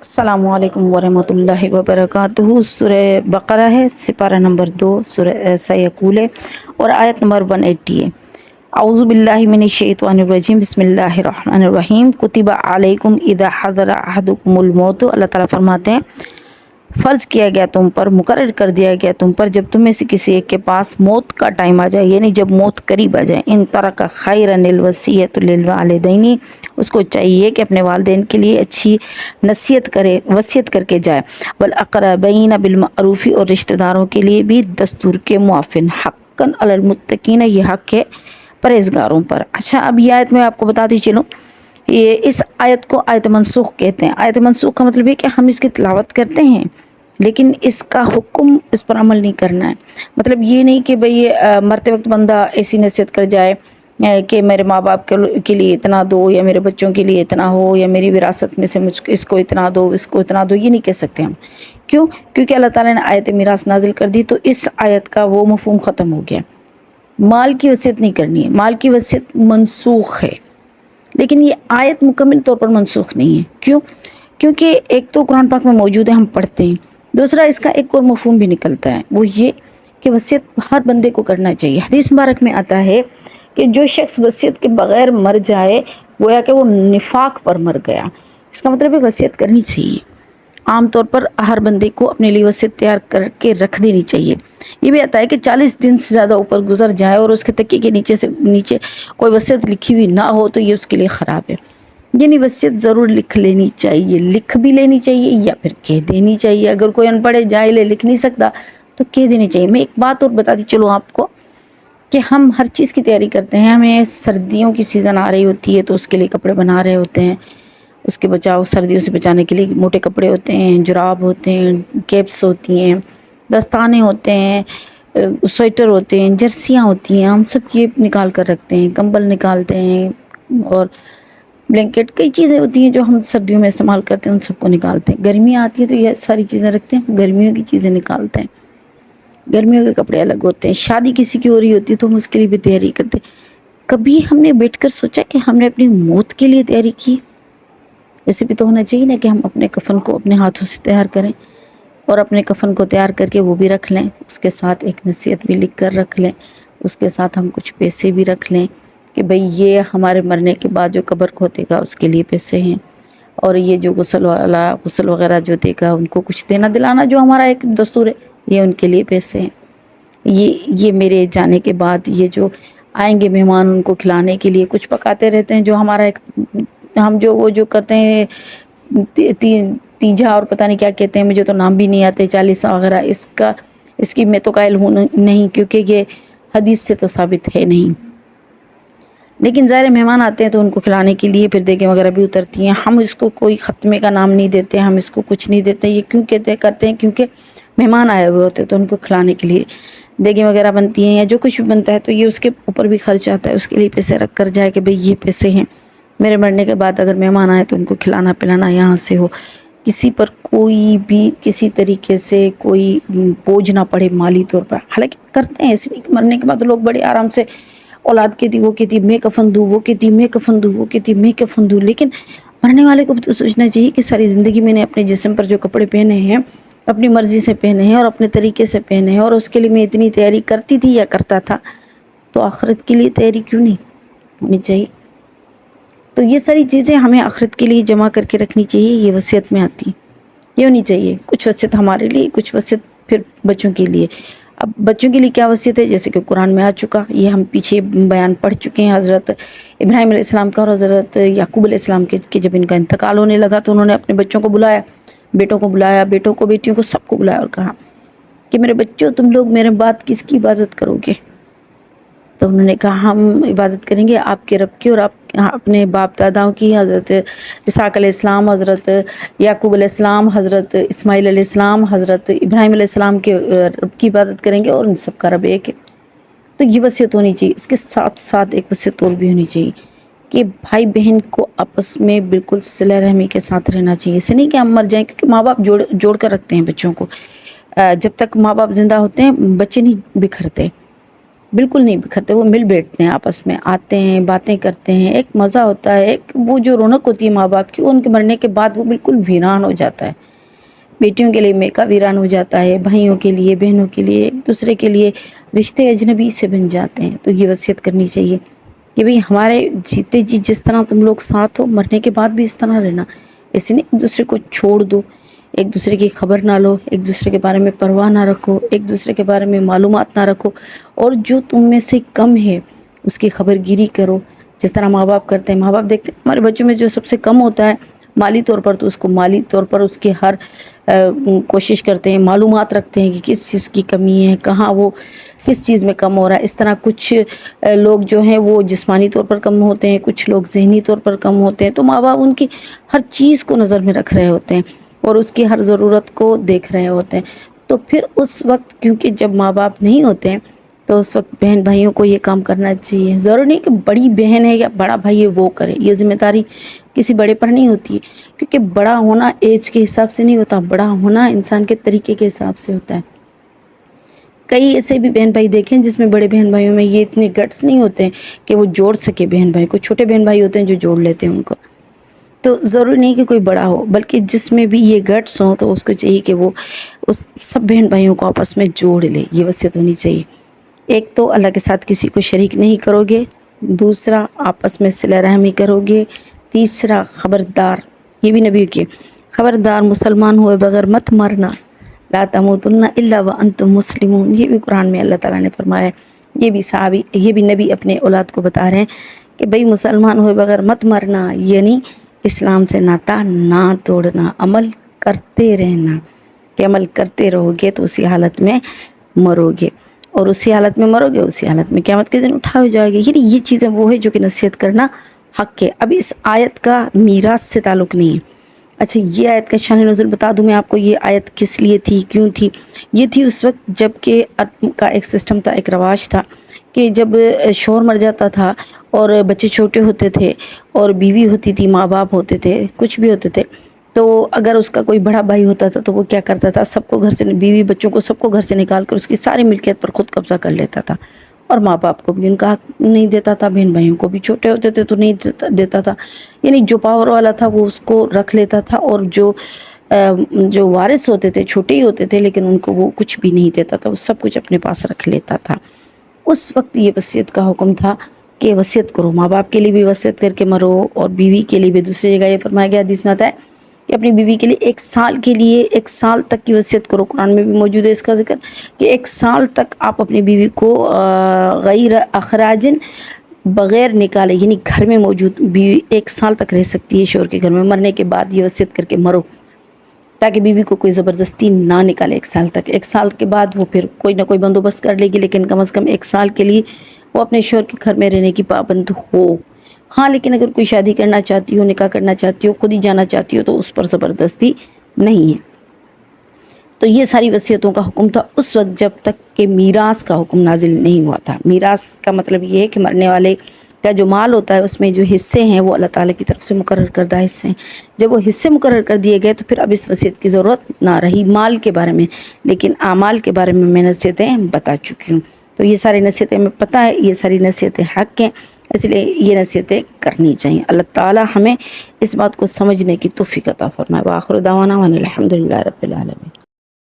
अस्सलाम वालेकुम वरहमतुल्लाहि वबरकातुहू। सूरह बकरा है, सिपारा नंबर 2, सूरह सयकूल है और आयत नंबर 180 है। औज़ु बिल्लाहि मिनश शैतानिर रजीम, बिस्मिल्लाहिर रहमानिर रहीम। कुतिबा अलैकुम इज़ा हज़रा अहदकुमुल मौत। अल्लाह ताला फरमाते हैं फ़र्ज़ किया गया तुम पर, मुकर्रर कर दिया गया तुम पर, जब तुम में से किसी एक के पास मौत का टाइम आ जाए, यानी जब मौत करीब आ जाए। इन तरका खैरनिल वसीयतु लिल वालिदैनी, उसको चाहिए कि अपने वालिदैन के लिए अच्छी नसीहत करे, वसीयत करके जाए। वल अक़रबीन बिल मारूफ़ी, और रिश्तेदारों के लिए भी दस्तूर के मुआफ़िन। हक़्क़न अलल मुत्तक़ीन, ये हक़ है परहेज़गारों पर। अच्छा, अब ये आयत मैं आपको बताती चलूँ, ये इस आयत को आयत मनसूख कहते हैं। आयत मनसूख का मतलब है कि हम इसकी तिलावत करते हैं लेकिन इसका हुक्म इस पर अमल नहीं करना है। मतलब ये नहीं कि भाई मरते वक्त बंदा ऐसी नसीहत कर जाए कि मेरे माँ बाप के लिए इतना दो, या मेरे बच्चों के लिए इतना हो, या मेरी विरासत में से मुझ इसको इतना दो, इसको इतना दो। ये नहीं कह सकते हम। क्यों? क्योंकि अल्लाह ताला ने आयत मीरास नाजिल कर दी, तो इस आयत का वो मफहूम ख़त्म हो गया। माल की वसीयत नहीं करनी है, माल की वसीयत मनसूख है, लेकिन ये आयत मुकम्मल तौर पर मनसूख नहीं है। क्यों? क्योंकि एक तो कुरान पाक में मौजूद है, हम पढ़ते हैं। दूसरा, इसका एक और मफहूम भी निकलता है, वो ये कि वसीयत हर बंदे को करना चाहिए। हदीस मुबारक में आता है कि जो शख्स वसीयत के बग़ैर मर जाए, गोया कि वो निफाक पर मर गया। इसका मतलब है वसीयत करनी चाहिए। आम तौर पर हर बंदे को अपने लिए वसीयत तैयार करके रख देनी चाहिए। ये भी आता है कि 40 दिन से ज़्यादा ऊपर गुजर जाए और उसके तकिए के नीचे कोई वसीयत लिखी हुई ना हो, तो ये उसके लिए ख़राब है। यानी वसीयत ज़रूर लिख लेनी चाहिए, लिख भी लेनी चाहिए या फिर कह देनी चाहिए। अगर कोई अनपढ़ है, जाहिल है, लिख नहीं सकता, तो कह देनी चाहिए। मैं एक बात और बताती चलूँ आपको कि हम हर चीज़ की तैयारी करते हैं। हमें सर्दियों की सीज़न आ रही होती है तो उसके लिए कपड़े बना रहे होते हैं, उसके बचाव, सर्दियों से बचाने के लिए मोटे कपड़े होते हैं, जुराब होते हैं, कैप्स होती हैं, दस्ताने होते हैं, स्वेटर होते हैं, जर्सियाँ होती हैं। हम सब ये निकाल कर रखते हैं, कंबल निकालते हैं और ब्लैंकेट, कई चीज़ें होती हैं जो हम सर्दियों में इस्तेमाल करते हैं, उन सबको निकालते हैं। गर्मियाँ आती हैं तो ये सारी चीज़ें रखते हैं, गर्मियों की चीज़ें निकालते हैं। गर्मियों के कपड़े अलग होते हैं। शादी किसी की हो रही होती है तो हम उसके लिए भी तैयारी करते हैं। कभी हमने बैठकर सोचा कि हमने अपनी मौत के लिए तैयारी की? ऐसे भी तो होना चाहिए ना कि हम अपने कफन को अपने हाथों से तैयार करें और अपने कफन को तैयार करके वो भी रख लें, उसके साथ एक नसीहत भी लिख कर रख लें, उसके साथ हम कुछ पैसे भी रख लें कि भाई ये हमारे मरने के बाद जो कब्र खोदेगा उसके लिए पैसे हैं, और ये जो गुस्ल वगैरह जो देगा उनको कुछ देना दिलाना जो हमारा एक दस्तूर है, ये उनके लिए पैसे हैं। ये मेरे जाने के बाद ये जो आएंगे मेहमान, उनको खिलाने के लिए कुछ पकाते रहते हैं, जो हमारा एक हम जो वो जो करते हैं तीजा और पता नहीं क्या कहते हैं, मुझे तो नाम भी नहीं आते, चालीसा वगैरह, इसकी मैं तो कायल हूँ नहीं, क्योंकि ये हदीस से तो साबित है नहीं। लेकिन ज़ाहिर मेहमान आते हैं तो उनको खिलाने के लिए फिर देगे वगैरह भी उतरती हैं। हम इसको कोई ख़त्मे का नाम नहीं देते, हम इसको कुछ नहीं देते। ये क्यों करते हैं? क्योंकि मेहमान आए हुए होते हैं तो उनको खिलाने के लिए देगे वगैरह बनती हैं या जो कुछ भी बनता है, तो ये उसके ऊपर भी खर्च आता है। उसके लिए पैसे रख कर जाए कि भाई ये पैसे हैं, मेरे मरने के बाद अगर मेहमान आए तो उनको खिलाना पिलाना यहाँ से हो। किसी पर कोई भी किसी तरीके से कोई बोझ ना पड़े माली तौर पर। हालांकि करते हैं, ऐसे नहीं कि मरने के बाद लोग बड़े आराम से, औलाद कहती वो कहती मैं कफन दूँ, वो कहती मैं कफन दूँ, वो कहती मैं कफन दूँ। लेकिन मरने वाले को भी तो सोचना चाहिए कि सारी ज़िंदगी मैंने अपने जिस्म पर जो कपड़े पहने हैं अपनी मर्ज़ी से पहने हैं और अपने तरीके से पहने हैं, और उसके लिए मैं इतनी तैयारी करती थी या करता था, तो आखिरत के लिए तैयारी क्यों नहीं होनी चाहिए? तो ये सारी चीज़ें हमें आखिरत के लिए जमा करके रखनी चाहिए। ये वसीयत में आती ये होनी चाहिए। कुछ वसीयत हमारे लिए, कुछ वसीयत फिर बच्चों के लिए। अब बच्चों के लिए क्या वसीयत है, जैसे कि कुरान में आ चुका, ये हम पीछे बयान पढ़ चुके हैं। हज़रत इब्राहीम अलैहिस्सलाम का और हज़रत याकूब अलैहिस्सलाम के जब इनका इंतकाल होने लगा तो उन्होंने अपने बच्चों को बुलाया, बेटों को बुलाया, बेटों को, बेटियों को, सबको बुलाया और कहा कि मेरे बच्चों, तुम लोग मेरे बाद किसकी इबादत करोगे? तो उन्होंने कहा हम इबादत करेंगे आपके रब की और आप अपने बाप दादाओं की, हज़रत इसहाक़ अलैहिस्सलाम, हज़रत याकूब अलैहिस्सलाम, हज़रत इस्माईल अलैहिस्सलाम, हज़रत इब्राहीम अलैहिस्सलाम के रब की इबादत करेंगे और उन सब का रब एक है। तो ये वसीयत होनी चाहिए। इसके साथ साथ एक वसीयत और भी होनी चाहिए कि भाई बहन को आपस में बिल्कुल सिला रहमी के साथ रहना चाहिए। ऐसे नहीं कि हम मर जाएं, क्योंकि माँ बाप जोड़ कर रखते हैं बच्चों को। जब तक माँ बाप ज़िंदा होते हैं बच्चे नहीं बिखरते, بالکل نہیں بکھرتے، وہ مل بیٹھتے ہیں، آپس میں آتے ہیں، باتیں کرتے ہیں، ایک مزہ ہوتا ہے، ایک وہ جو رونق ہوتی ہے ماں باپ کی، ان کے مرنے کے بعد وہ بالکل ویران ہو جاتا ہے۔ بیٹیوں کے لیے میکا ویران ہو جاتا ہے، بھائیوں کے لیے، بہنوں کے لیے، ایک دوسرے کے لیے رشتے اجنبی سے بن جاتے ہیں۔ تو یہ وصیت کرنی چاہیے کہ بھئی ہمارے جیتے جی جس طرح تم لوگ ساتھ ہو، مرنے کے بعد بھی اس طرح رہنا، ایسے نہیں ایک دوسرے کو چھوڑ دو، ایک دوسرے کی خبر نہ لو، ایک دوسرے کے بارے میں پرواہ نہ رکھو، ایک دوسرے کے بارے میں معلومات نہ رکھو، اور جو تم میں سے کم ہے اس کی خبر گیری کرو، جس طرح ماں باپ کرتے ہیں۔ ماں باپ دیکھتے ہیں ہمارے بچوں میں جو سب سے کم ہوتا ہے مالی طور پر، تو اس کو مالی طور پر اس کے ہر کوشش کرتے ہیں، معلومات رکھتے ہیں کہ کس چیز کی کمی ہے، کہاں وہ کس چیز میں کم ہو رہا ہے۔ اس طرح کچھ لوگ جو ہیں وہ جسمانی طور پر کم ہوتے ہیں، کچھ لوگ ذہنی طور پر کم ہوتے ہیں، تو ماں باپ ان کی ہر چیز کو نظر میں رکھ رہے ہوتے ہیں اور اس کی ہر ضرورت کو دیکھ رہے ہوتے ہیں۔ تو پھر اس وقت کیونکہ جب ماں باپ نہیں ہوتے ہیں تو اس وقت بہن بھائیوں کو یہ کام کرنا چاہیے۔ ضروری نہیں کہ بڑی بہن ہے یا بڑا بھائی ہے وہ کرے، یہ ذمہ داری کسی بڑے پر نہیں ہوتی ہے، کیونکہ بڑا ہونا ایج کے حساب سے نہیں ہوتا، بڑا ہونا انسان کے طریقے کے حساب سے ہوتا ہے۔ کئی ایسے بھی بہن بھائی دیکھیں جس میں بڑے بہن بھائیوں میں یہ اتنے گٹس نہیں ہوتے ہیں کہ وہ جوڑ سکے بہن بھائی کو، چھوٹے بہن بھائی ہوتے ہیں جو جوڑ لیتے ہیں ان کو۔ تو ضروری نہیں کہ کوئی بڑا ہو، بلکہ جس میں بھی یہ گٹس ہوں تو اس کو چاہیے کہ وہ اس سب بہن بھائیوں کو آپس میں جوڑ لے، یہ وصیت ہونی چاہیے۔ ایک تو اللہ کے ساتھ کسی کو شریک نہیں کرو گے، دوسرا آپس میں صلہ رحمی کرو گے، تیسرا خبردار، یہ بھی نبی کی خبردار مسلمان ہوئے بغیر مت مرنا، لا تموتن الا وانتم مسلمون، یہ بھی قرآن میں اللہ تعالیٰ نے فرمایا ہے۔ یہ بھی صحابی، یہ بھی نبی اپنے اولاد کو بتا رہے ہیں کہ بھئی مسلمان ہوئے بغیر مت مرنا، یعنی اسلام سے ناتا نہ توڑنا، عمل کرتے رہنا، کہ عمل کرتے رہو گے تو اسی حالت میں مرو گے، اور اسی حالت میں مرو گے اسی حالت میں قیامت کے دن اٹھا ہو جائے گی۔ یعنی یہ چیزیں وہ ہے جو کہ نصیحت کرنا حق ہے۔ اب اس آیت کا میراث سے تعلق نہیں ہے۔ اچھا، یہ آیت کا شان نزول بتا دوں میں آپ کو، یہ آیت کس لیے تھی، کیوں تھی؟ یہ تھی اس وقت جب کہ کا ایک سسٹم تھا، ایک رواج تھا کہ جب شوہر مر جاتا تھا اور بچے چھوٹے ہوتے تھے اور بیوی ہوتی تھی، ماں باپ ہوتے تھے، کچھ بھی ہوتے تھے، تو اگر اس کا کوئی بڑا بھائی ہوتا تھا تو وہ کیا کرتا تھا، سب کو گھر سے، بیوی بچوں کو سب کو گھر سے نکال کر اس کی ساری ملکیت پر خود قبضہ کر لیتا تھا، اور ماں باپ کو بھی ان کا حق نہیں دیتا تھا، بہن بھائیوں کو بھی چھوٹے ہوتے تھے تو نہیں دیتا تھا، یعنی جو پاور والا تھا وہ اس کو رکھ لیتا تھا، اور جو وارث ہوتے تھے چھوٹے ہی ہوتے تھے لیکن ان کو وہ کچھ بھی نہیں دیتا تھا، وہ سب کچھ اپنے پاس رکھ لیتا تھا۔ اس وقت یہ وصیت کا حکم تھا کہ وصیت کرو، ماں باپ کے لیے بھی وصیت کر کے مرو، اور بیوی کے لیے بھی۔ دوسری جگہ یہ فرمایا گیا، حدیث میں آتا ہے کہ اپنی بیوی کے لیے ایک سال کے لیے، ایک سال تک کی وصیت کرو۔ قرآن میں بھی موجود ہے اس کا ذکر کہ ایک سال تک آپ اپنی بیوی کو غیر اخراجن، بغیر نکالے، یعنی گھر میں موجود بیوی ایک سال تک رہ سکتی ہے شوہر کے گھر میں، مرنے کے بعد یہ وصیت کر کے مرو، تاکہ بیوی کو کوئی زبردستی نہ نکالے ایک سال تک۔ ایک سال کے بعد وہ پھر کوئی نہ کوئی بندوبست کر لے گی، لیکن کم از کم ایک سال کے لیے وہ اپنے شوہر کے گھر میں رہنے کی پابند ہو۔ ہاں، لیکن اگر کوئی شادی کرنا چاہتی ہو، نکاح کرنا چاہتی ہو، خود ہی جانا چاہتی ہو تو اس پر زبردستی نہیں ہے۔ تو یہ ساری وصیتوں کا حکم تھا اس وقت جب تک کہ میراث کا حکم نازل نہیں ہوا تھا۔ میراث کا مطلب یہ ہے کہ مرنے والے کا جو مال ہوتا ہے اس میں جو حصے ہیں وہ اللہ تعالیٰ کی طرف سے مقرر کردہ حصے ہیں۔ جب وہ حصے مقرر کر دیے گئے تو پھر اب اس وصیت کی ضرورت نہ رہی مال کے بارے میں، لیکن اعمال کے بارے میں نصیحتیں بتا چکی ہوں۔ تو یہ ساری نصیحتیں ہمیں پتہ ہے، یہ ساری نصیحتیں حق ہیں، اس لیے یہ نصیحتیں کرنی چاہیے۔ اللہ تعالیٰ ہمیں اس بات کو سمجھنے کی توفیق عطا فرمائے۔ وآخر دعوانا ان الحمد للہ رب العالمین۔